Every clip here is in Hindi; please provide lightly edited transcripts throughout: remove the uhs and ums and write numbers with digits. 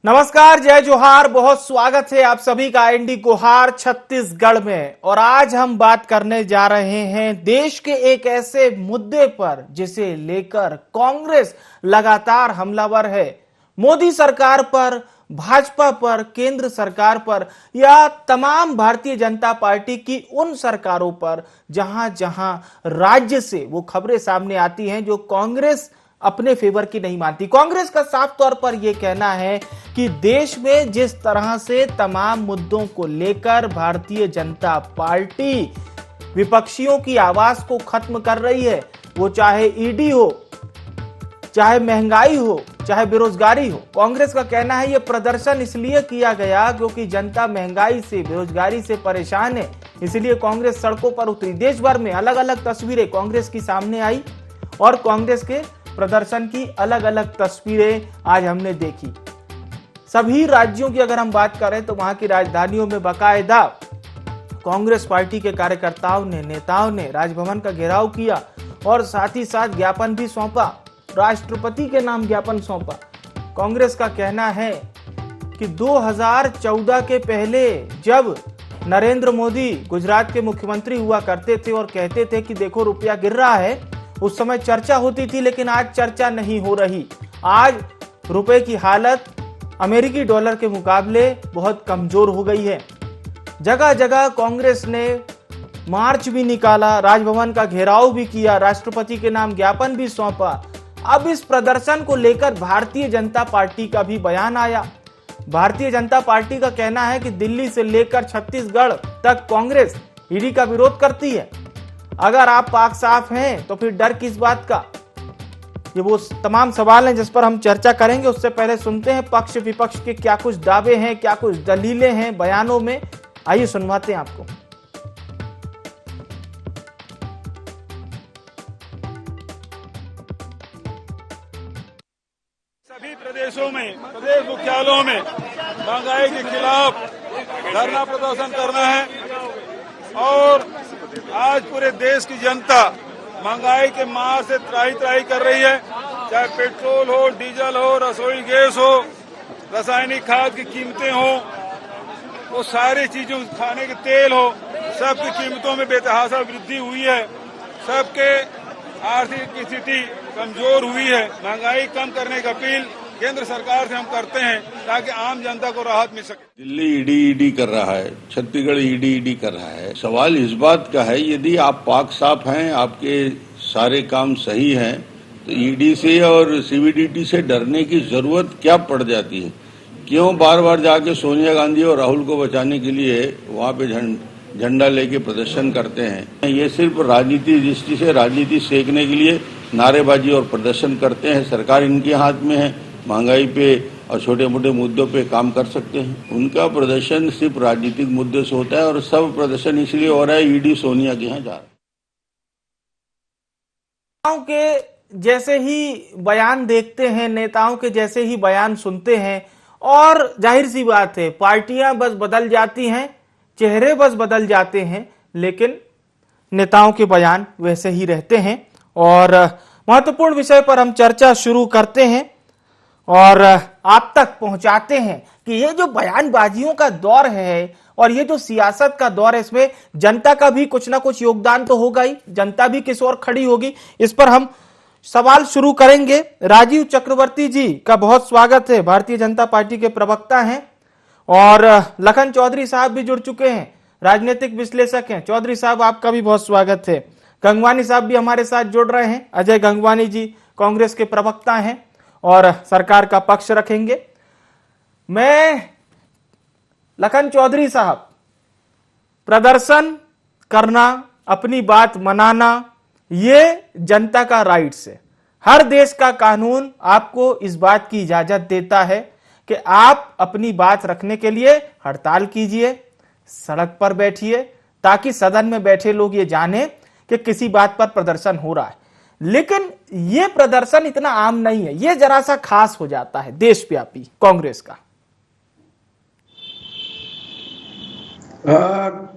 नमस्कार, जय जोहार। बहुत स्वागत है आप सभी का एनडी गुहार छत्तीसगढ़ में। और आज हम बात करने जा रहे हैं देश के एक ऐसे मुद्दे पर जिसे लेकर कांग्रेस लगातार हमलावर है। मोदी सरकार पर, भाजपा पर, केंद्र सरकार पर या तमाम भारतीय जनता पार्टी की उन सरकारों पर जहां जहां राज्य से वो खबरें सामने आती हैं जो कांग्रेस अपने फेवर की नहीं मानती। कांग्रेस का साफ तौर पर यह कहना है कि देश में जिस तरह से तमाम मुद्दों को लेकर भारतीय जनता पार्टी विपक्षियों की आवाज को खत्म कर रही है, वो चाहे ईडी हो, चाहे महंगाई हो, चाहे बेरोजगारी हो, कांग्रेस का कहना है यह प्रदर्शन इसलिए किया गया क्योंकि जनता महंगाई से, बेरोजगारी से परेशान है, इसलिए कांग्रेस सड़कों पर उतरी। देश भर में अलग अलग तस्वीरें कांग्रेस की सामने आई और कांग्रेस के प्रदर्शन की अलग अलग तस्वीरें आज हमने देखी। सभी राज्यों की अगर हम बात करें तो वहां की राजधानियों में बाकायदा कांग्रेस पार्टी के कार्यकर्ताओं ने, नेताओं ने राजभवन का घेराव किया और साथ ही साथ ज्ञापन भी सौंपा, राष्ट्रपति के नाम ज्ञापन सौंपा। कांग्रेस का कहना है कि 2014 के पहले जब नरेंद्र मोदी गुजरात के मुख्यमंत्री हुआ करते थे और कहते थे कि देखो रुपया गिर रहा है, उस समय चर्चा होती थी, लेकिन आज चर्चा नहीं हो रही। आज रुपए की हालत अमेरिकी डॉलर के मुकाबले बहुत कमजोर हो गई है। जगह जगह कांग्रेस ने मार्च भी निकाला, राजभवन का घेराव भी किया, राष्ट्रपति के नाम ज्ञापन भी सौंपा। अब इस प्रदर्शन को लेकर भारतीय जनता पार्टी का भी बयान आया। भारतीय जनता पार्टी का कहना है कि दिल्ली से लेकर छत्तीसगढ़ तक कांग्रेस ईडी का विरोध करती है। अगर आप पाक साफ हैं तो फिर डर किस बात का? ये वो तमाम सवाल हैं जिस पर हम चर्चा करेंगे। उससे पहले सुनते हैं पक्ष विपक्ष के क्या कुछ दावे हैं, क्या कुछ दलीलें हैं बयानों में। आइए सुनवाते हैं आपको। सभी प्रदेशों में, प्रदेश मुख्यालयों में महंगाई के खिलाफ धरना प्रदर्शन करना है और आज पूरे देश की जनता महंगाई के मार से त्राही त्राही कर रही है। चाहे पेट्रोल हो, डीजल हो, रसोई गैस हो, रासायनिक खाद की कीमतें हो, वो सारी चीजों, खाने के तेल हो, सबकी कीमतों में बेतहाशा वृद्धि हुई है। सबके आर्थिक स्थिति कमजोर हुई है। महंगाई कम करने की अपील केंद्र सरकार से हम करते हैं ताकि आम जनता को राहत मिल सके। दिल्ली ईडी कर रहा है, छत्तीसगढ़ ईडी कर रहा है। सवाल इस बात का है, यदि आप पाक साफ हैं, आपके सारे काम सही हैं, तो ईडी से और सीबीडीटी से डरने की जरूरत क्या पड़ जाती है? क्यों बार बार जाके सोनिया गांधी और राहुल को बचाने के लिए वहाँ पे झंडा लेके प्रदर्शन करते हैं? ये सिर्फ राजनीति दृष्टि से राजनीति सेकने के लिए नारेबाजी और प्रदर्शन करते हैं। सरकार इनके हाथ में है, महंगाई पे और छोटे मोटे मुद्दों पे काम कर सकते हैं। उनका प्रदर्शन सिर्फ राजनीतिक मुद्दे से होता है और सब प्रदर्शन इसलिए हो रहा है ईडी सोनिया के यहाँ जा रहा है। नेताओं के जैसे ही बयान देखते हैं, नेताओं के जैसे ही बयान सुनते हैं और जाहिर सी बात है पार्टियां बस बदल जाती हैं, चेहरे बस बदल जाते हैं, लेकिन नेताओं के बयान वैसे ही रहते हैं। और महत्वपूर्ण विषय पर हम चर्चा शुरू करते हैं और आप तक पहुंचाते हैं कि ये जो बयानबाजियों का दौर है और ये जो सियासत का दौर है, इसमें जनता का भी कुछ ना कुछ योगदान तो होगा ही। जनता भी किस ओर खड़ी होगी, इस पर हम सवाल शुरू करेंगे। राजीव चक्रवर्ती जी का बहुत स्वागत है, भारतीय जनता पार्टी के प्रवक्ता हैं। और लखन चौधरी साहब भी जुड़ चुके हैं, राजनीतिक विश्लेषक हैं। चौधरी साहब आपका भी बहुत स्वागत है। गंगवानी साहब भी हमारे साथ जुड़ रहे हैं। अजय गंगवानी जी कांग्रेस के प्रवक्ता हैं और सरकार का पक्ष रखेंगे। मैं लखन चौधरी साहब, प्रदर्शन करना, अपनी बात मनाना, ये जनता का राइट्स है। हर देश का कानून आपको इस बात की इजाजत देता है कि आप अपनी बात रखने के लिए हड़ताल कीजिए, सड़क पर बैठिए, ताकि सदन में बैठे लोग ये जाने कि किसी बात पर प्रदर्शन हो रहा है। लेकिन ये प्रदर्शन इतना आम नहीं है, ये जरा सा खास हो जाता है देशव्यापी कांग्रेस का।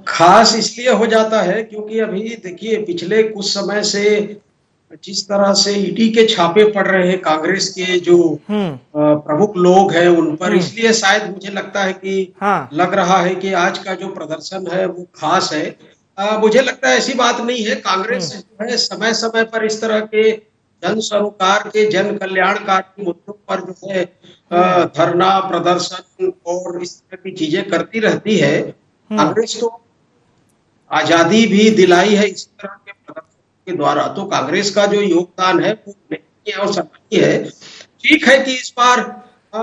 खास इसलिए हो जाता है क्योंकि अभी देखिए पिछले कुछ समय से जिस तरह से ईडी के छापे पड़ रहे हैं कांग्रेस के जो हम्म। प्रमुख लोग हैं उन पर, इसलिए शायद मुझे लगता है कि हाँ। लग रहा है कि आज का जो प्रदर्शन है वो खास है। मुझे लगता है ऐसी बात नहीं है। कांग्रेस जो है समय समय पर इस तरह के जन सरोकार के, जन कल्याणकारी मुद्दों पर जो है धरना प्रदर्शन और इस तरह की चीजें करती रहती है। कांग्रेस तो आजादी भी दिलाई है इस तरह के प्रदर्शन के द्वारा, तो कांग्रेस का जो योगदान है वो उल्लेखनीय और सराहनीय है। ठीक है कि इस बार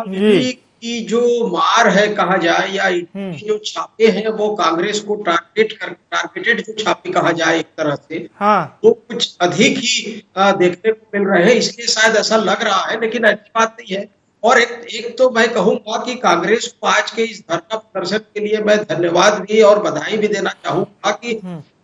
ईडी की जो मार है कहा जाए, या ईडी के जो छापे हैं वो कांग्रेस को टारगेटेड जो छापे कहा जाए एक तरह से, हाँ। वो कुछ अधिक ही देखने को मिल रहे हैं, इसलिए शायद ऐसा लग रहा है, लेकिन ऐसी बात नहीं है। और एक तो मैं कहूंगा कि कांग्रेस को आज के इस धरना प्रदर्शन के लिए मैं धन्यवाद भी और बधाई भी देना चाहूंगा कि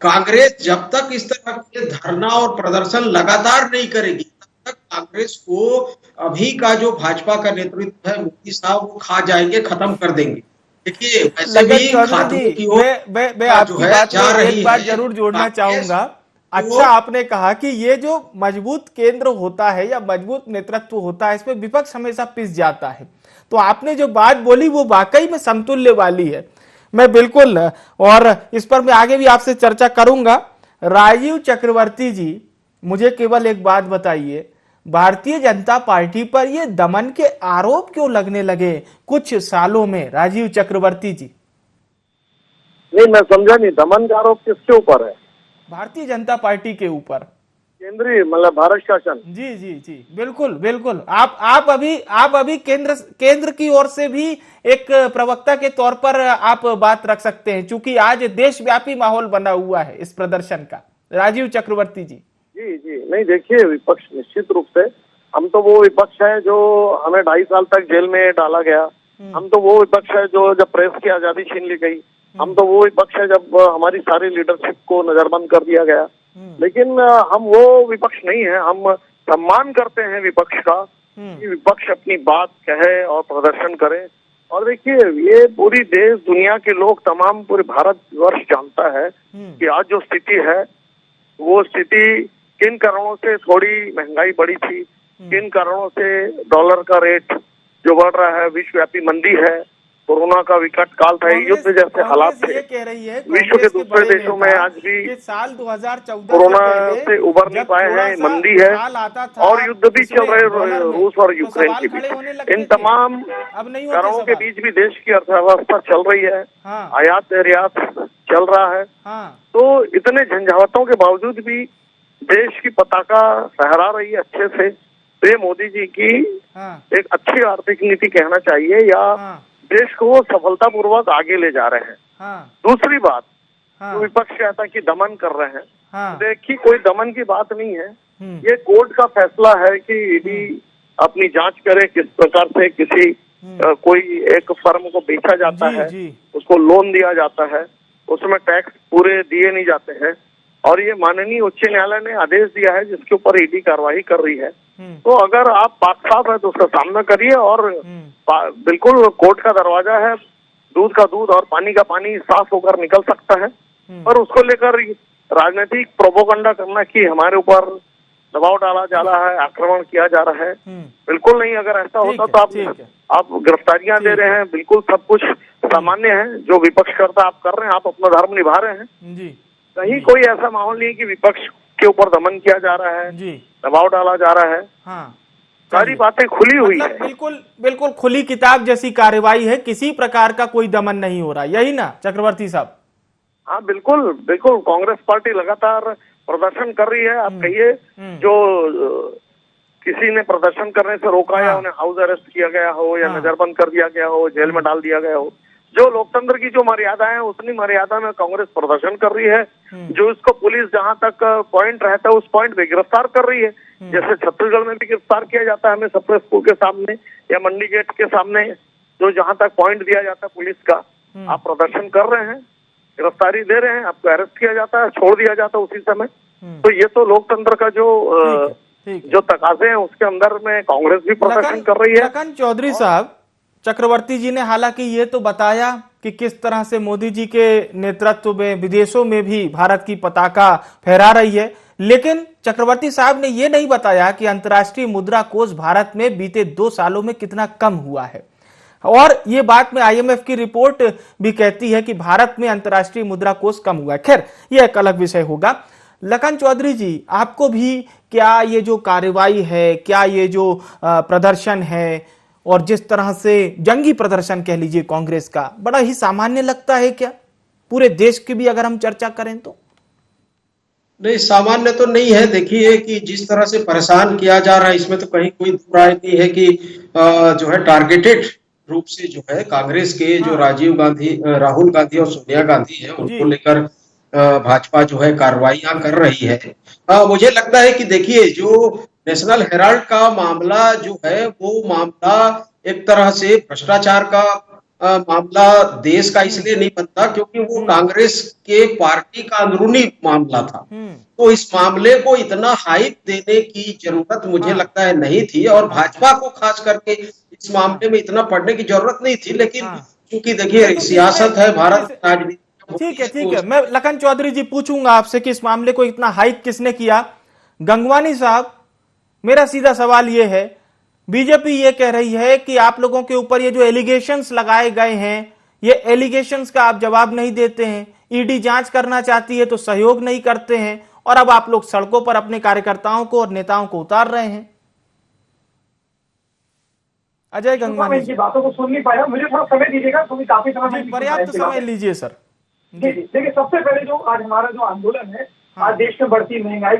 कांग्रेस जब तक इस तरह के धरना और प्रदर्शन लगातार नहीं करेगी तब तक कांग्रेस को अभी का जो भाजपा का नेतृत्व है मोदी साहब वो खा जाएंगे, खत्म कर देंगे। देखिए वैसे भी खात्मे की ओर मैं आपकी बात में एक बात जरूर जोड़ना चाहूंगा। अच्छा, आपने कहा कि ये जो मजबूत केंद्र होता है या मजबूत नेतृत्व होता है इसमें विपक्ष हमेशा पिस जाता है, तो आपने जो बात बोली वो वाकई में समतुल्य वाली है। मैं बिल्कुल, और इस पर मैं आगे भी आपसे चर्चा करूंगा। राजीव चक्रवर्ती जी, मुझे केवल एक बात बताइए, भारतीय जनता पार्टी पर ये दमन के आरोप क्यों लगने लगे कुछ सालों में, राजीव चक्रवर्ती जी? नहीं, मैं समझा नहीं, दमन का आरोप किसके ऊपर है? भारतीय जनता पार्टी के ऊपर, केंद्रीय मतलब भारत शासन। जी जी जी, बिल्कुल बिल्कुल। आप अभी केंद्र की ओर से भी एक प्रवक्ता के तौर पर आप बात रख सकते हैं, क्योंकि आज देशव्यापी माहौल बना हुआ है इस प्रदर्शन का। राजीव चक्रवर्ती जी। जी जी, नहीं देखिए, विपक्ष निश्चित रूप से, हम तो वो विपक्ष है जो हमें 2.5 साल तक जेल में डाला गया। हम तो वो विपक्ष है जो जब प्रेस की आजादी छीन ली गई। हम तो वो विपक्ष है जब हमारी सारी लीडरशिप को नजरबंद कर दिया गया। लेकिन हम वो विपक्ष नहीं है। हम सम्मान करते हैं विपक्ष का कि विपक्ष अपनी बात कहे और प्रदर्शन करे। और देखिए, ये पूरी देश दुनिया के लोग, तमाम पूरे भारतवर्ष जानता है कि आज जो स्थिति है वो स्थिति किन कारणों से थोड़ी महंगाई बढ़ी थी, किन कारणों से डॉलर का रेट जो बढ़ रहा है, विश्वव्यापी मंदी है, कोरोना का विकट काल था, युद्ध जैसे हालात थे। ये कह रही है विश्व के दूसरे देशों में आज भी साल 2014 कोरोना से उबर नहीं पाए हैं, मंदी है और युद्ध भी चल रहे रूस और यूक्रेन के बीच। इन तमाम कारणों के बीच भी देश की अर्थव्यवस्था चल रही है, आयात निर्यात चल रहा है। तो इतने झंझावातों के बावजूद भी देश की पताका फहरा रही है अच्छे से। तो ये मोदी जी की एक अच्छी आर्थिक नीति कहना चाहिए, या देश को सफलतापूर्वक आगे ले जा रहे हैं। दूसरी बात, तो विपक्ष कहता है कि दमन कर रहे हैं। देखिए, कोई दमन की बात नहीं है। ये कोर्ट का फैसला है कि ईडी अपनी जांच करे किस प्रकार से किसी कोई एक फर्म को बेचा जाता है, उसको लोन दिया जाता है, उसमें टैक्स पूरे दिए नहीं जाते हैं। और ये माननीय उच्च न्यायालय ने आदेश दिया है जिसके ऊपर ईडी कार्रवाई कर रही है। तो अगर आप पाक साफ है तो उसका सामना करिए, और बिल्कुल कोर्ट का दरवाजा है, दूध का दूध और पानी का पानी साफ होकर निकल सकता है। पर उसको लेकर राजनीतिक प्रोपोगंडा करना कि हमारे ऊपर दबाव डाला जा रहा है, आक्रमण किया जा रहा है, बिल्कुल नहीं। अगर ऐसा होता तो आप गिरफ्तारियां दे रहे हैं, बिल्कुल सब कुछ सामान्य है। जो विपक्ष करता आप कर रहे हैं, आप अपना धर्म निभा रहे हैं। कहीं कोई ऐसा माहौल नहीं है कि विपक्ष के ऊपर दमन किया जा रहा है, दबाव डाला जा रहा है। सारी बातें खुली हुई है, बिल्कुल खुली किताब जैसी कार्रवाई है, किसी प्रकार का कोई दमन नहीं हो रहा, यही ना चक्रवर्ती साहब? हाँ बिल्कुल बिल्कुल। कांग्रेस पार्टी लगातार प्रदर्शन कर रही है। आप कहिए, जो किसी ने प्रदर्शन करने से रोका या उन्हें हाउस अरेस्ट किया गया हो या नजरबंद कर दिया गया हो, जेल में डाल दिया गया हो, जो लोकतंत्र की जो मर्यादा है उतनी मर्यादा में कांग्रेस प्रदर्शन कर रही है। जो इसको पुलिस जहां तक पॉइंट रहता है उस पॉइंट पे गिरफ्तार कर रही है। जैसे छत्तीसगढ़ में भी गिरफ्तार किया जाता है हमें सप्रे स्कूल के सामने या मंडी गेट के सामने, जो जहां तक पॉइंट दिया जाता है पुलिस का। आप प्रदर्शन कर रहे हैं, गिरफ्तारी दे रहे हैं, आपको अरेस्ट किया जाता है, छोड़ दिया जाता है उसी समय। तो ये तो लोकतंत्र का जो तकाजे हैं उसके अंदर में कांग्रेस भी प्रदर्शन कर रही है। लखन चौधरी साहब, चक्रवर्ती जी ने हालांकि ये तो बताया कि किस तरह से मोदी जी के नेतृत्व में विदेशों में भी भारत की पताका फहरा रही है, लेकिन चक्रवर्ती साहब ने यह नहीं बताया कि अंतर्राष्ट्रीय मुद्रा कोष भारत में बीते 2 सालों में कितना कम हुआ है। और ये बात में आईएमएफ की रिपोर्ट भी कहती है कि भारत में अंतर्राष्ट्रीय मुद्रा कोष कम हुआ है। खैर, यह एक अलग विषय होगा। लखन चौधरी जी, आपको भी क्या ये जो कार्रवाई है, क्या ये जो प्रदर्शन है और जिस तरह से जंगी प्रदर्शन कह लीजिए कांग्रेस का, बड़ा ही सामान्य लगता है क्या पूरे देश की भी अगर हम चर्चा करें तो? नहीं, सामान्य तो नहीं है। देखिए कि जिस तरह से परेशान किया जा रहा है, इसमें तो कहीं कोई दो राय नहीं है कि जो है टारगेटेड रूप से जो है कांग्रेस के जो राहुल गांधी और सोनिया गांधी है, उनको लेकर भाजपा जो है कार्रवाइयां कर रही है। मुझे लगता है कि देखिए, जो नेशनल हेराल्ड का मामला जो है, वो मामला एक तरह से भ्रष्टाचार का मामला देश का इसलिए नहीं बनता क्योंकि वो कांग्रेस के पार्टी का अंदरूनी मामला था। तो इस मामले को इतना हाइप देने की जरूरत मुझे लगता है नहीं थी, और भाजपा को खास करके इस मामले में इतना पढ़ने की जरूरत नहीं थी। लेकिन क्योंकि देखिए, सियासत है, भारत राजनीति। ठीक है। मैं लखन चौधरी जी पूछूंगा आपसे कि इस मामले को इतना हाइप किसने किया। गंगवानी साहब, मेरा सीधा सवाल यह है, बीजेपी ये कह रही है कि आप लोगों के ऊपर ये जो एलिगेशंस लगाए गए हैं, ये एलिगेशंस का आप जवाब नहीं देते हैं, ईडी जांच करना चाहती है तो सहयोग नहीं करते हैं, और अब आप लोग सड़कों पर अपने कार्यकर्ताओं को और नेताओं को उतार रहे हैं। अजय गंगवानी, इनकी बातों को सुन नहीं पाया, मुझे थोड़ा समय दीजिएगा, क्योंकि काफी समय पर्याप्त समय लीजिए सर। देखिए, सबसे पहले जो आज हमारा जो आंदोलन है, आज देश में बढ़ती महंगाई,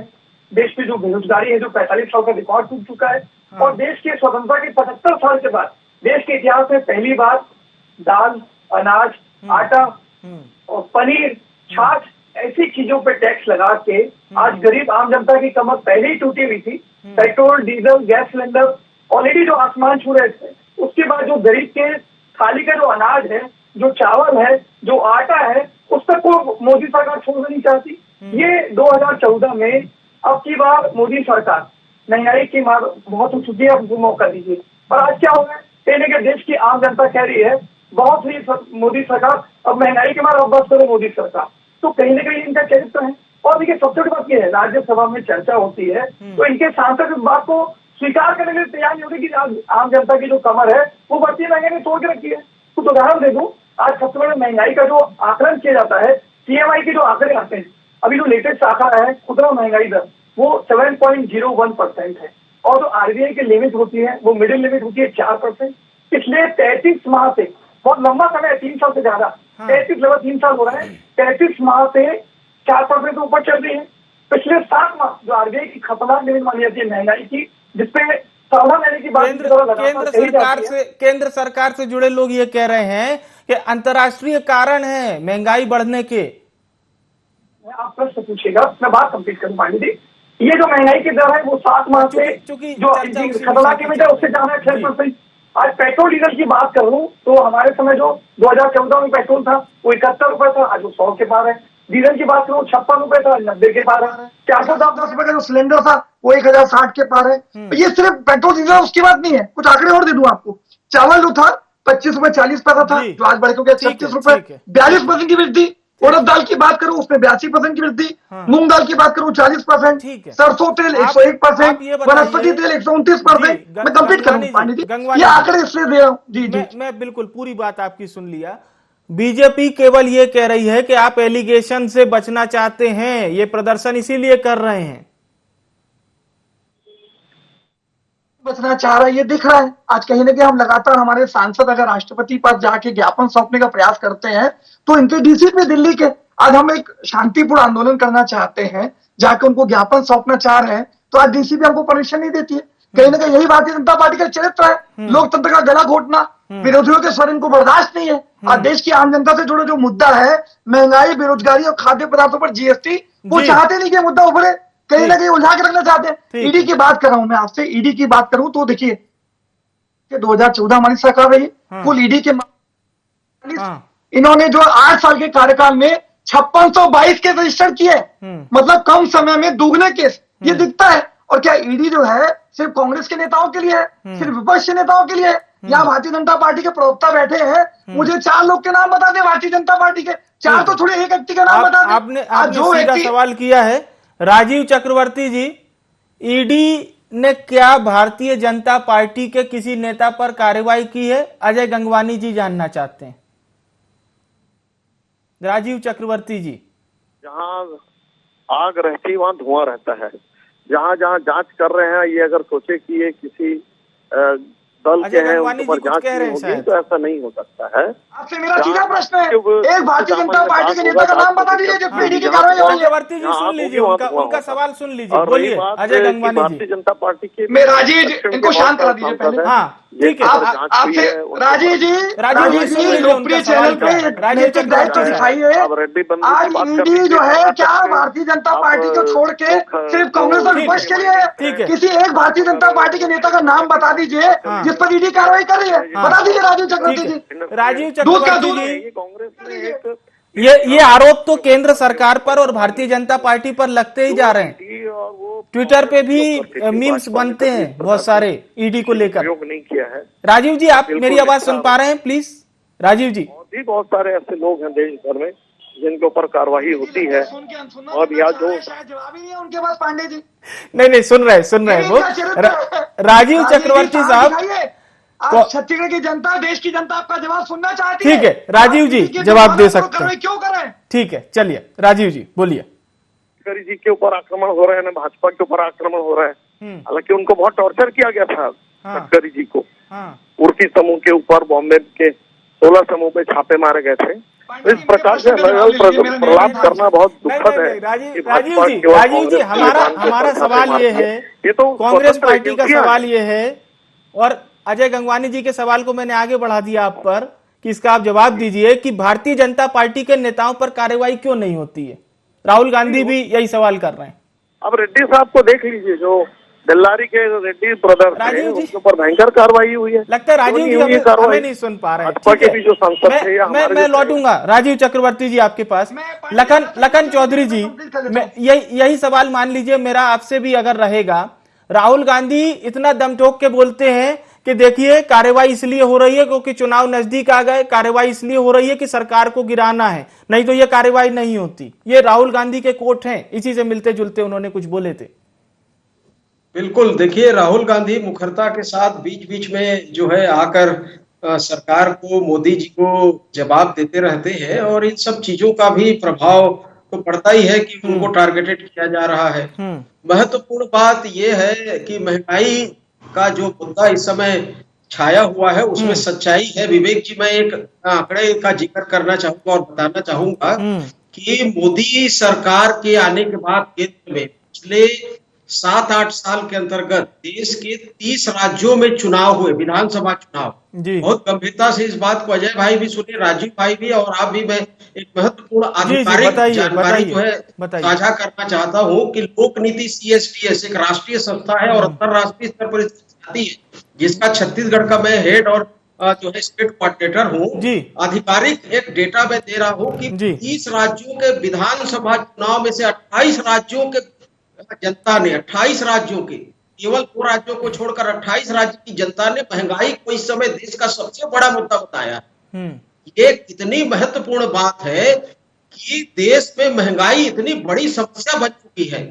देश में जो बेरोजगारी है, जो 45 साल का रिकॉर्ड टूट चुका है, और देश के स्वतंत्रता के 75 साल के बाद देश के इतिहास में पहली बार दाल, अनाज, आटा और पनीर, छाछ ऐसी चीजों पे टैक्स लगा के आज गरीब आम जनता की कमर पहले ही टूटी हुई थी। Petrol, diesel, gas cylinder already जो आसमान छू रहे थे, उसके बाद जो गरीब के थाली का जो अनाज है, जो चावल है, जो आटा है, उस तक को मोदी सरकार छोड़ना नहीं चाहती। ये 2014 में अब की बार मोदी सरकार महंगाई की मार बहुत हो चुकी है, हमको मौका दीजिए। और आज क्या हो रहा है, कहने के देश की आम जनता कह रही है बहुत ही मोदी सरकार, अब महंगाई के मार अब बस करो मोदी सरकार। तो कहीं ना कहीं इनका चरित्र है। और देखिए, सबसे बड़ी बात यह है, राज्यसभा में चर्चा होती है तो इनके सांसद इस बात को स्वीकार करने के लिए तैयार नहीं होती कि आम जनता की जो कमर है वो बढ़ती महंगाई ने तोड़ के रखी है। तो उदाहरण दे दूं, आज सबसे बड़े महंगाई का जो आकलन किया जाता है, सीएमआई के जो आंकड़े आते हैं, अभी जो लेटेस्ट आंकड़ा है खुदरा महंगाई दर, वो 7.01% है। और जो आरबीआई की लिमिट होती है, वो मिडिल लिमिट होती है 4%। पिछले 33 माह से, बहुत लंबा समय है, 3 साल से ज्यादा, 33 लगभग 3 साल हो रहा है, 33 माह से 4% ऊपर चल रही है। पिछले 7 माह जो आरबीआई की खतरनाक लिमिट मानी जाती है महंगाई की, जिसपे सावधान रहने की बात केंद्र सरकार से जुड़े लोग ये कह रहे हैं कि अंतर्राष्ट्रीय कारण है महंगाई बढ़ने के। आप प्रश्न पूछिएगा, मैं बात कंप्लीट करूं पांडे जी। ये जो महंगाई की दर है वो 7 माह से जो खतरनाक लिमिट है उससे ज्यादा है, 6%। आज पेट्रोल डीजल की बात करूं तो हमारे समय जो 2014 में पेट्रोल था वो 71 रुपए था, आज वो 100 के पार है। डीजल की बात करूं 56 रुपए था, 90 के पार है। 410 रुपए का जो सिलेंडर था वो 1060 के पार है। तो ये सिर्फ पेट्रोल डीजल उसकी बात नहीं है, कुछ आंकड़े और दे दूं आपको। चावल जो था 25 रुपए 40 पैसा था, जो आज बढ़ गया 36 रुपए, 42% की वृद्धि। उड़द दाल की बात करूं उसमें 82% की वृद्धि, मूंग दाल की बात करूं 40%, सरसों तेल 101%, वनस्पति तेल 129%। मैं कंप्लीट करूं पांडे जी, ये आंकड़े इसलिए दे रहा हूं। जी, मैं बिल्कुल पूरी बात आपकी सुन लिया। बीजेपी केवल ये कह रही है कि आप एलिगेशन से बचना चाहते हैं, ये प्रदर्शन इसीलिए कर रहे हैं। बचना चाह रहा है ये दिख रहा है। आज कहीं ना कहीं हम लगातार हमारे सांसद अगर राष्ट्रपति पास जाके ज्ञापन सौंपने का प्रयास करते हैं तो इनके डीसीपी दिल्ली के, आज हम एक शांतिपूर्ण आंदोलन करना चाहते हैं, जाके उनको ज्ञापन सौंपना चाह रहे हैं तो आज डीसीपी हमको परमिशन नहीं देती है। कहीं ना कहीं यही भारतीय जनता पार्टी का चरित्र है, लोकतंत्र का गला घोटना, विरोधियों के स्वर इनको बर्दाश्त नहीं है। आज देश की आम जनता से जुड़े जो मुद्दा है, महंगाई, बेरोजगारी और खाद्य पदार्थों पर जीएसटी, वो चाहते नहीं कि मुद्दा उभरे, कहीं ना कहीं उलझा के रखना चाहते हैं। ईडी की बात कर रहा हूं मैं आपसे, ईडी की बात करूं तो देखिए 2014 हमारी सरकार रही, कुल ईडी के इन्होंने जो 8 साल के कार्यकाल में 5622 केस रजिस्टर किए, मतलब कम समय में दुगने केस, ये दिखता है। और क्या ईडी जो है सिर्फ कांग्रेस के नेताओं के लिए है, सिर्फ विपक्ष के नेताओं के लिए है? यहाँ भारतीय जनता पार्टी के प्रवक्ता बैठे हैं, मुझे 4 लोग के नाम बता दे भारतीय जनता पार्टी के, 4 तो थोड़े, एक व्यक्ति का नाम बता दे। आपने सीधा सवाल किया है, राजीव चक्रवर्ती जी, ईडी ने क्या भारतीय जनता पार्टी के किसी नेता पर कार्रवाई की है? अजय गंगवानी जी जानना चाहते हैं। राजीव चक्रवर्ती जी, जहां आग रहती वहां धुआं रहता है। जहां जहां जांच कर रहे हैं, ये अगर सोचे कि ये किसी दल के हैं उन पर जांच नहीं होगी तो ऐसा नहीं हो सकता है। आपसे मेरा सीधा प्रश्न है, एक भारतीय जनता पार्टी के नेता का नाम बता दीजिए जो ईडी की कार्रवाई हो रही है। चक्रवर्ती जी सुन लीजिए, उनका सवाल सुन लीजिए, बोलिए अजय गंगवानी जी। भारतीय जनता पार्टी के मैं राजीव इनको शांत करा दीजिए पहले। हाँ ठीक है, आपसे राजीव जी लोकप्रिय चैनल पे नैतिक दायित्व दिखाइए। आज ईडी जो है क्या भारतीय जनता पार्टी को छोड़ के सिर्फ कांग्रेस और विपक्ष के लिए किसी एक भारतीय जनता पार्टी के नेता का नाम बता दीजिए जिस पर ईडी कार्रवाई कर रही है, बता दीजिए राजीव चक्रवर्ती जी। राजीव चक्रवर्ती जी, कांग्रेस ने एक ये आरोप तो केंद्र सरकार पर और भारतीय जनता पार्टी पर लगते ही जा रहे हैं। ट्विटर पे भी मीम्स बनते हैं बहुत सारे ईडी को लेकर। नहीं किया है। राजीव जी, आप मेरी आवाज सुन पा रहे हैं प्लीज? राजीव जी, बहुत सारे ऐसे लोग हैं देश भर में जिनके ऊपर कार्रवाई होती है और या जो जवाब ही नहीं है उनके पास। पांडे जी नहीं सुन रहे वो राजीव चक्रवर्ती साहब, छत्तीसगढ़ की जनता, देश की जनता आपका जवाब सुनना चाहती है। ठीक है राजीव जी, जवाब दे सकते हैं। क्यों करें? ठीक है, चलिए राजीव जी बोलिए। गडकरी जी के ऊपर आक्रमण हो रहे हैं, भाजपा के ऊपर आक्रमण हो रहा है। हालांकि उनको बहुत टॉर्चर किया गया था गडकरी जी को। उर्फी समूह के ऊपर बॉम्बे के 16 समूह पे छापे मारे गए थे। इस प्रकार से प्रलाप करना बहुत दुखद है। राजीव जी हमारा सवाल ये है, ये तो कांग्रेस पार्टी का सवाल ये है और अजय गंगवानी जी के सवाल को मैंने आगे बढ़ा दिया आप पर कि इसका आप जवाब दीजिए कि भारतीय जनता पार्टी के नेताओं पर कार्रवाई क्यों नहीं होती है? राहुल गांधी भी यही सवाल कर रहे हैं। अब रेड्डी साहब को देख लीजिए, जो बेल्लारी के रेड्डी ब्रदर्स हैं, उनके ऊपर भयंकर कार्रवाई हुई है। लगता है राजीव जी हमें नहीं सुन पा रहे हैं। मैं लौटूंगा राजीव चक्रवर्ती जी आपके पास। लखन चौधरी जी, यही सवाल मान लीजिए मेरा आपसे भी अगर रहेगा। राहुल गांधी इतना दम ठोक के बोलते हैं कि देखिए कार्रवाई इसलिए हो रही है क्योंकि चुनाव नजदीक आ गए, कार्रवाई इसलिए हो रही है कि सरकार को गिराना है, नहीं तो ये कार्रवाई नहीं होती। ये राहुल गांधी के कोट हैं, इसी से मिलते जुलते उन्होंने कुछ बोले थे। बिल्कुल, देखिए राहुल गांधी मुखरता के साथ बीच बीच में जो है आकर सरकार को, मोदी जी को जवाब देते रहते हैं और इन सब चीजों का भी प्रभाव तो पड़ता ही है कि उनको टारगेटेड किया जा रहा है। महत्वपूर्ण बात यह है कि महंगाई का जो मुद्दा इस समय छाया हुआ है उसमें सच्चाई है। विवेक जी, मैं एक आंकड़े का जिक्र करना चाहूंगा और बताना चाहूंगा कि मोदी सरकार के आने के बाद केंद्र में पिछले 7-8 साल के अंतर्गत देश के 30 राज्यों में चुनाव हुए, विधानसभा चुनाव। बहुत गंभीरता से इस बात को अजय भाई भी सुने, राजीव भाई भी और आप भी। मैं एक महत्वपूर्ण आधिकारिक जानकारी जो है साझा करना चाहता हूं कि लोक नीति CSTS एक राष्ट्रीय संस्था है और अंतरराष्ट्रीय स्तर पर आती है, जिसका छत्तीसगढ़ का मैं हेड और जो है स्टेट कोऑर्डिनेटर हूँ। आधिकारिक एक डेटा मैं दे रहा हूँ कि 30 राज्यों के विधानसभा चुनाव में से 28 राज्यों के जनता ने, 28 राज्यों के, केवल 2 राज्यों को छोड़कर 28 राज्य की जनता ने महंगाई को इस समय देश का सबसे बड़ा मुद्दा बताया। ये कितनी महत्वपूर्ण बात है कि देश में महंगाई इतनी बड़ी समस्या बन चुकी है,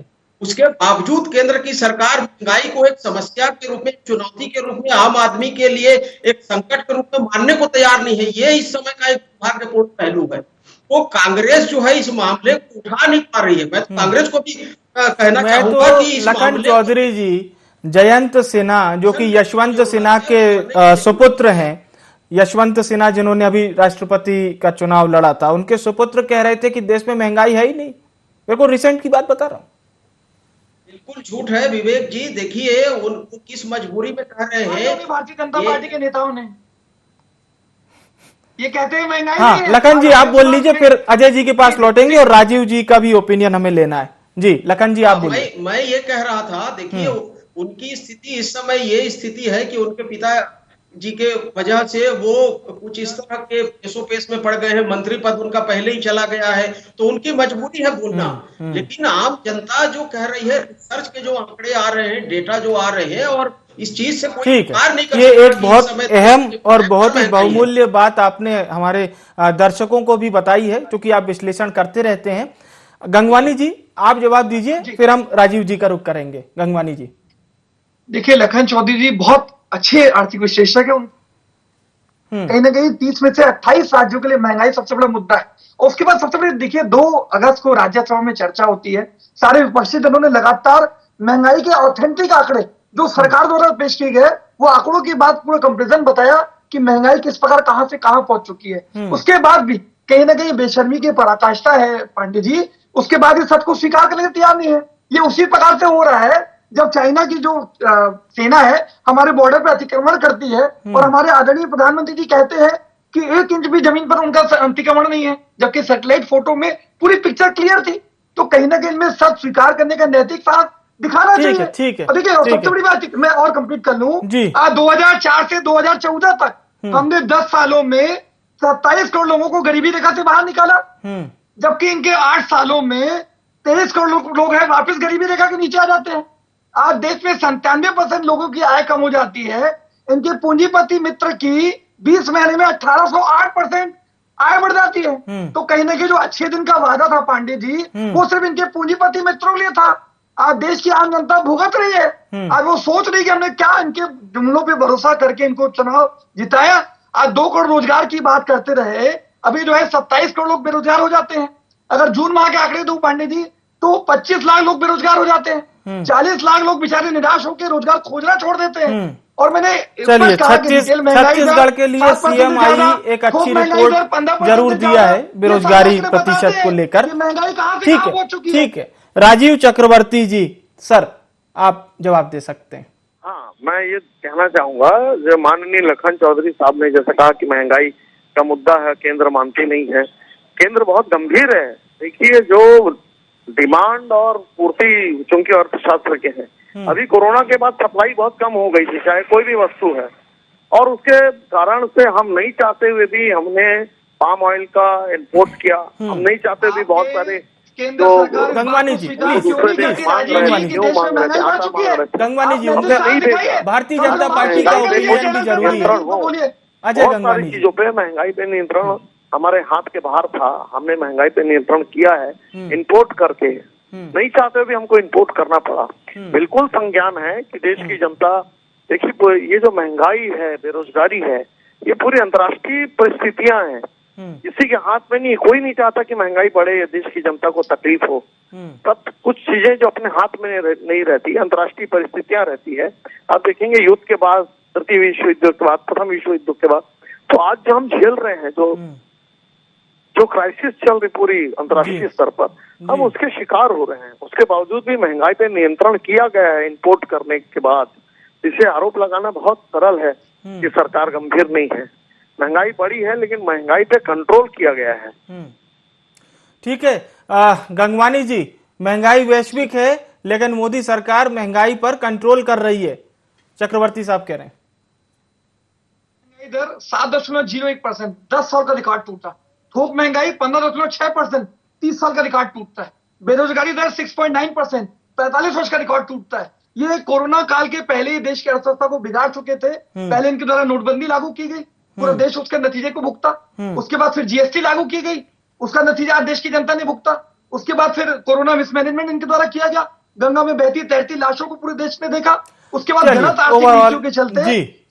उसके बावजूद केंद्र की सरकार महंगाई को एक समस्या के रूप में, चुनौती के रूप में, आम आदमी के लिए एक संकट के रूप में मानने को तैयार नहीं है। ये इस समय का एक दुर्भाग्यपूर्ण पहलू है। तो कांग्रेस जो है इस मामले को उठा नहीं पा रही है। मैं तो कांग्रेस को भी कहना चाहूंगा कि लखन चौधरी जी, जयंत सिन्हा जो कि यशवंत सिन्हा के सुपुत्र हैं, यशवंत सिन्हा जिन्होंने अभी राष्ट्रपति का चुनाव लड़ा था, उनके सुपुत्र कह रहे थे कि देश में महंगाई है ही नहीं। बिल्कुल रिसेंट की बात बता रहा हूं। बिल्कुल झूठ है विवेक जी। देखिए उनको किस मजबूरी में कह रहे हैं भारतीय जनता पार्टी के नेताओं ने ये कहते हैं महंगाई। हाँ लखन जी आप बोल लीजिए, फिर अजय जी के पास लौटेंगे और राजीव जी का भी ओपिनियन हमें लेना है। जी लखन जी आप बोलिए। मैं ये कह रहा था, देखिए उनकी स्थिति इस समय ये स्थिति है कि उनके पिता जी के वजह से वो कुछ इस तरह के पेशोपेश में पड़ गए हैं, मंत्री पद उनका पहले ही चला गया है, तो उनकी मजबूरी है बोलना। लेकिन आम जनता जो कह रही है, रिसर्च के जो आंकड़े आ रहे हैं, डेटा जो आ रहे हैं, और इस चीज से कोई इनकार नहीं कर सकता। ये एक बहुत अहम और बहुत ही बहुमूल्य बात आपने हमारे दर्शकों को भी बताई है, क्योंकि आप विश्लेषण करते रहते हैं। गंगवानी जी आप जवाब दीजिए, फिर हम राजीव जी का रुख करेंगे। गंगवानी जी। देखिए लखन चौधरी जी बहुत अच्छे आर्थिक विश्लेषक है। कहीं ना कहीं 30 में से 28 राज्यों के लिए महंगाई सबसे बड़ा मुद्दा है। और उसके बाद सबसे बड़ी देखिए 2 अगस्त को राज्यसभा में चर्चा होती है। सारे विपक्षी दलों ने लगातार महंगाई के ऑथेंटिक आंकड़े जो सरकार द्वारा पेश किए गए वो आंकड़ों की बात पूरा कंपेरिजन बताया कि महंगाई किस प्रकार कहां से कहां पहुंच चुकी है। उसके बाद भी कहीं ना कहीं बेशर्मी की पराकाष्ठा है पांडे जी। उसके बाद इस सच को स्वीकार करने के तैयार नहीं है। ये उसी प्रकार से हो रहा है जब चाइना की जो सेना है हमारे बॉर्डर पे अतिक्रमण करती है और हमारे आदरणीय प्रधानमंत्री जी कहते हैं कि 1 इंच भी जमीन पर उनका अतिक्रमण नहीं है, जबकि सैटेलाइट फोटो में पूरी पिक्चर क्लियर थी। तो कहीं ना कहीं इनमें सच स्वीकार करने का नैतिक साहस दिखाना चाहिए। ठीक है। देखिए सबसे बड़ी बात मैं और कंप्लीट कर लूं, 2004 से 2014 तक हमने 10 सालों में 27 करोड़ लोगों को गरीबी रेखा से बाहर निकाला, जबकि इनके 8 सालों में 23 करोड़ लोग हैं वापस गरीबी रेखा के नीचे आ जाते हैं। आज देश में 97% लोगों की आय कम हो जाती है। इनके पूंजीपति मित्र की 20 महीने में 1808% आय बढ़ जाती है। तो कहीं ना कहीं जो अच्छे दिन का वादा था पांडे जी वो सिर्फ इनके पूंजीपति मित्रों के लिए था। आज देश की आम जनता भुगत रही है। आज वो सोच रही है कि हमने क्या इनके जुमलों पे भरोसा करके इनको चुनाव जिताया। आज 2 करोड़ रोजगार की बात करते रहे, अभी जो है 27 करोड़ लोग बेरोजगार हो जाते हैं। अगर जून माह के आंकड़े दूं पांडे जी तो 25 लाख लोग बेरोजगार हो जाते हैं। 40 लाख लोग बेचारे निराश होकर रोजगार खोजना छोड़ देते हैं। और मैंने चलिए छत्तीसगढ़ के लिए सीएम आई एक अच्छी रिपोर्ट जरूर दिया है बेरोजगारी प्रतिशत को लेकर। ठीक है राजीव चक्रवर्ती जी सर आप जवाब दे सकते हैं। हाँ मैं ये कहना चाहूंगा जो माननीय लखन चौधरी साहब ने जैसा कहा कि महंगाई का मुद्दा है, केंद्र मानती नहीं है। केंद्र बहुत गंभीर है। देखिए जो डिमांड और पूर्ति चूंकि अर्थशास्त्र के हैं, अभी कोरोना के बाद सप्लाई बहुत कम हो गई थी चाहे कोई भी वस्तु है, और उसके कारण से हम नहीं चाहते हुए भी हमने पाम ऑयल का इंपोर्ट किया। हम नहीं चाहते हुए भी बहुत सारे जो गंगवानी जी भारतीय जनता पार्टी का ओपिनियन भी जरूरी है। अजय गंगवानी जी चीजों पे महंगाई पे नियंत्रण हमारे हाथ के बाहर था। हमने महंगाई पे नियंत्रण किया है इंपोर्ट करके। नहीं चाहते भी हमको इंपोर्ट करना पड़ा। बिल्कुल संज्ञान है कि देश की जनता देखिए ये जो महंगाई है बेरोजगारी है ये पूरी अंतर्राष्ट्रीय परिस्थितियां हैं। किसी के हाथ में नहीं, कोई नहीं चाहता कि महंगाई बढ़े या देश की जनता को तकलीफ हो। तब कुछ चीजें जो अपने हाथ में नहीं रहती, अंतर्राष्ट्रीय परिस्थितियां रहती है। आप देखेंगे युद्ध के बाद, तृतीय विश्व युद्ध के बाद, प्रथम विश्व युद्ध के बाद, तो आज जो हम झेल रहे हैं जो क्राइसिस चल रही पूरी अंतर्राष्ट्रीय स्तर पर, हम उसके शिकार हो रहे हैं। उसके बावजूद भी महंगाई पे नियंत्रण किया गया है इंपोर्ट करने के बाद। इसे आरोप लगाना बहुत सरल है कि सरकार गंभीर नहीं है। महंगाई बढ़ी है लेकिन महंगाई पे कंट्रोल किया गया है। ठीक है गंगवानी जी, महंगाई वैश्विक है लेकिन मोदी सरकार महंगाई पर कंट्रोल कर रही है। चक्रवर्ती साहब कह रहे हैं इधर 7.01%, 10 साल का रिकॉर्ड टूटा। थोक महंगाई 15.6%, 30 साल का रिकॉर्ड टूटता है। बेरोजगारी दर 6.9%, 45 वर्ष का रिकॉर्ड टूटता है। ये कोरोना काल के पहले ही देश की अर्थव्यवस्था को बिगाड़ चुके थे। पहले इनके द्वारा नोटबंदी लागू की गई, पूरा देश उसके नतीजे को भुगता। उसके बाद फिर जीएसटी लागू की गई, उसका नतीजा देश की जनता ने भुगता। उसके बाद फिर कोरोना मिसमैनेजमेंट इनके द्वारा किया गया। गंगा में बहती तैरती लाशों को पूरे देश ने देखा। उसके बाद गलत आर्थिक नीतियों के चलते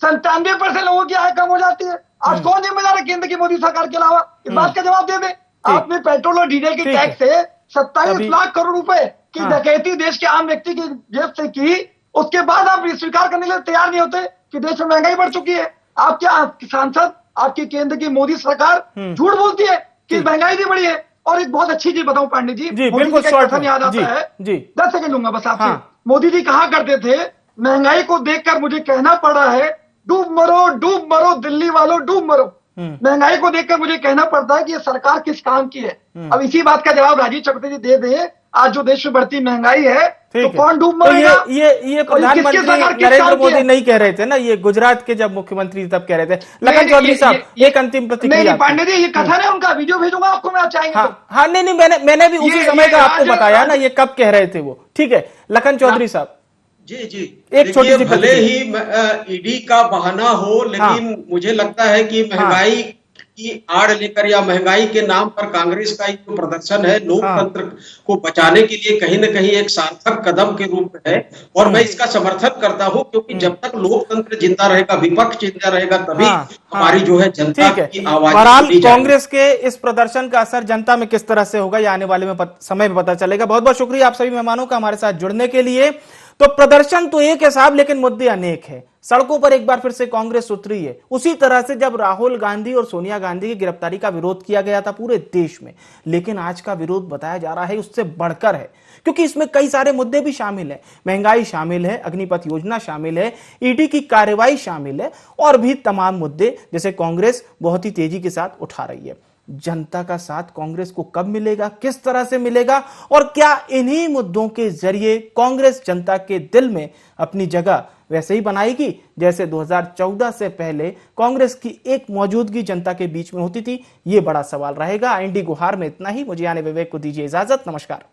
97% लोगों की आय कम हो जाती है। आज कौन जिम्मेदार है केंद्र की मोदी सरकार के अलावा? इस बात का जवाब दे दे। आपने पेट्रोल और डीजल के टैक्स से 27 लाख करोड़ रुपए की डकैती देश के आम व्यक्ति की जेब से की। उसके बाद आप स्वीकार करने के लिए तैयार नहीं होते कि देश में महंगाई बढ़ चुकी है। आप क्या सांसद, आपके केंद्र की मोदी सरकार झूठ बोलती है कि महंगाई नहीं बढ़ी है। और एक बहुत अच्छी चीज बताऊं पांडे जी, मोदी जी का कथन याद आता है, 10 सेकंड लूंगा बस आपसे। मोदी जी कहा करते थे, महंगाई को देखकर मुझे कहना पड़ रहा है डूब मरो दिल्ली वालों डूब मरो। महंगाई को देखकर मुझे कहना पड़ता है कि ये सरकार किस काम की है। अब इसी बात का जवाब राजीव चक्रवर्ती जी दे दे। आज जो देश में बढ़ती महंगाई है तो कौन डूब मरेगा? तो ये प्रधानमंत्री नरेंद्र मोदी नहीं कह रहे थे ना, ये गुजरात के जब मुख्यमंत्री तब कह रहे थे। लखन चौधरी साहब एक अंतिम प्रतिक्रिया। पांडे जी ये कथन है उनका, वीडियो भेजूंगा आपको मैं, आप चाहेंगे तो। हाँ नहीं मैंने भी उसी समय का आपको बताया ना, ये कब कह रहे थे वो। ठीक है लखन चौधरी साहब जी एक छोटी सी भले ही ईडी का बहाना हो, लेकिन मुझे लगता है कि महंगाई की आड़ लेकर या महंगाई के नाम पर कांग्रेस का जो प्रदर्शन है लोकतंत्र को बचाने के लिए कहीं न कहीं एक सार्थक कदम के रूप में है और मैं इसका समर्थन करता हूं, क्योंकि जब तक लोकतंत्र जिंदा रहेगा, विपक्ष जिंदा रहेगा, तभी हमारी जो है जनता की आवाज। बहरहाल कांग्रेस के इस प्रदर्शन का असर जनता में किस तरह से होगा ये आने वाले समय में पता चलेगा। बहुत बहुत शुक्रिया आप सभी मेहमानों का हमारे साथ जुड़ने के लिए। तो प्रदर्शन तो एक है साहब, लेकिन मुद्दे अनेक हैं। सड़कों पर एक बार फिर से कांग्रेस उतरी है, उसी तरह से जब राहुल गांधी और सोनिया गांधी की गिरफ्तारी का विरोध किया गया था पूरे देश में, लेकिन आज का विरोध बताया जा रहा है उससे बढ़कर है, क्योंकि इसमें कई सारे मुद्दे भी शामिल है। महंगाई शामिल है, अग्निपथ योजना शामिल है, ईडी की कार्रवाई शामिल है और भी तमाम मुद्दे जैसे कांग्रेस बहुत ही तेजी के साथ उठा रही है। जनता का साथ कांग्रेस को कब मिलेगा, किस तरह से मिलेगा और क्या इन्हीं मुद्दों के जरिए कांग्रेस जनता के दिल में अपनी जगह वैसे ही बनाएगी जैसे 2014 से पहले कांग्रेस की एक मौजूदगी जनता के बीच में होती थी? ये बड़ा सवाल रहेगा। IND गुहार में इतना ही। मुझे यानी विवेक को दीजिए इजाजत। नमस्कार।